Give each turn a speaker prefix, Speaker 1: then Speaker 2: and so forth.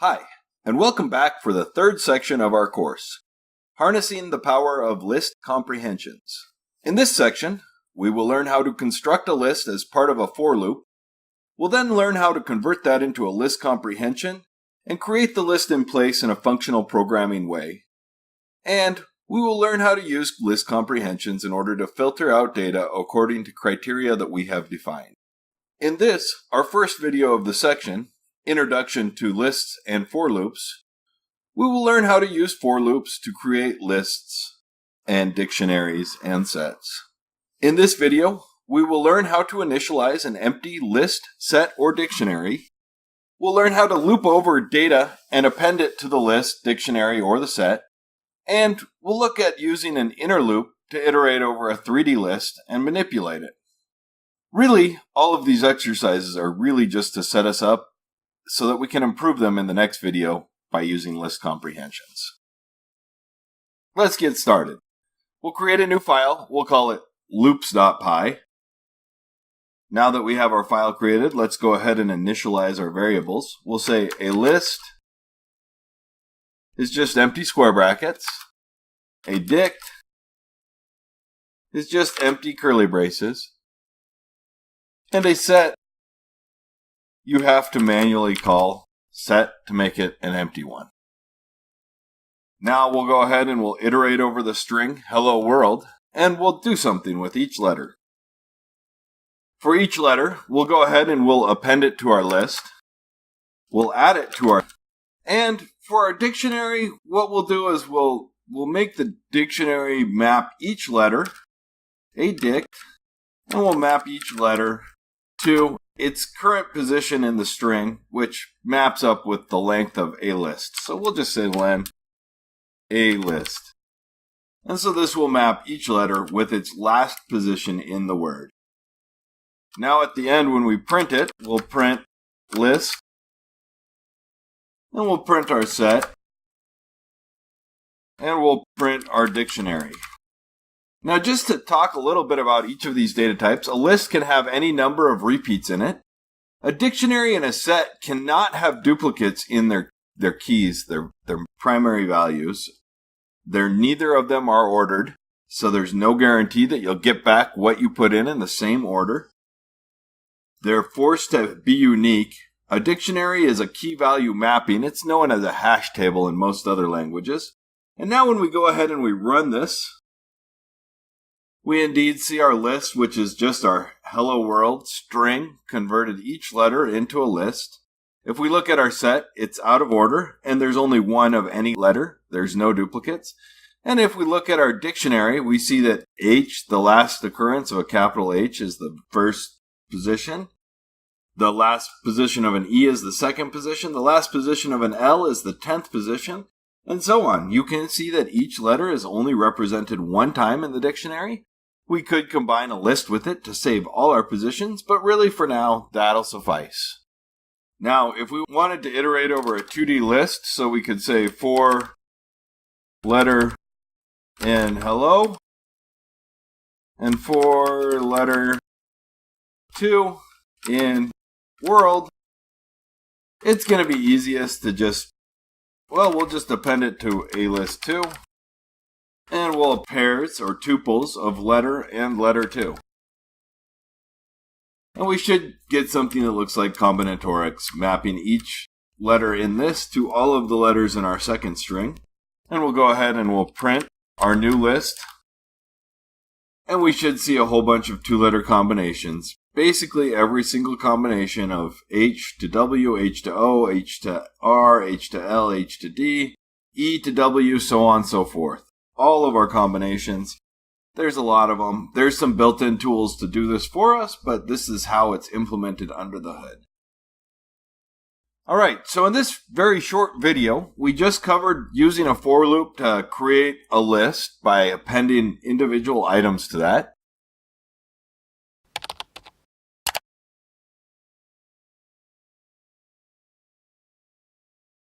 Speaker 1: Hi, and welcome back for the third section of our course, Harnessing the Power of List Comprehensions. In this section, we will learn how to construct a list as part of a for loop. We'll then learn how to convert that into a list comprehension and create the list in place in a functional programming way. And we will learn how to use list comprehensions in order to filter out data according to criteria that we have defined. In this, our first video of the section, Introduction to Lists and For Loops, we will learn how to use for loops to create lists and dictionaries and sets. In this video, we will learn how to initialize an empty list, set, or dictionary. We'll learn how to loop over data and append it to the list, dictionary, or the set. And we'll look at using an inner loop to iterate over a 3D list and manipulate it. Really, all of these exercises are really just to set us up so that we can improve them in the next video by using list comprehensions. Let's get started. We'll create a new file. We'll call it loops.py. Now that we have our file created, let's go ahead and initialize our variables. We'll say a list is just empty square brackets. A dict is just empty curly braces. And a set, you have to manually call set to make it an empty one. Now we'll go ahead and we'll iterate over the string hello world, and we'll do something with each letter. For each letter, we'll go ahead and we'll append it to our list. We'll add it to our, and for our dictionary, what we'll do is we'll make the dictionary map each letter, a dict, and we'll map each letter to its current position in the string, which maps up with the length of a list. So we'll just say len a list. And so this will map each letter with its last position in the word. Now at the end when we print it, we'll print list, and we'll print our set, and we'll print our dictionary. Now just to talk a little bit about each of these data types, a list can have any number of repeats in it. A dictionary and a set cannot have duplicates in their keys, their primary values. Neither of them are ordered, so there's no guarantee that you'll get back what you put in the same order. They're forced to be unique. A dictionary is a key value mapping. It's known as a hash table in most other languages. And now when we go ahead and we run this, we indeed see our list, which is just our hello world string, converted each letter into a list. If we look at our set, it's out of order, and there's only one of any letter. There's no duplicates. And if we look at our dictionary, we see that H, the last occurrence of a capital H, is the first position. The last position of an E is the second position. The last position of an L is the 10th position, and so on. You can see that each letter is only represented one time in the dictionary. We could combine a list with it to save all our positions, but really for now, that'll suffice. Now, if we wanted to iterate over a 2D list, so we could say for letter in hello, and for letter 2 in world, it's going to be easiest to we'll just append it to a list 2. And we'll have pairs or tuples of letter and letter 2. And we should get something that looks like combinatorics, mapping each letter in this to all of the letters in our second string. And we'll go ahead and we'll print our new list. And we should see a whole bunch of two-letter combinations. Basically every single combination of H to W, H to O, H to R, H to L, H to D, E to W, so on and so forth. All of our combinations. There's a lot of them. There's some built-in tools to do this for us, but this is how it's implemented under the hood. Alright, so in this very short video, we just covered using a for loop to create a list by appending individual items to that.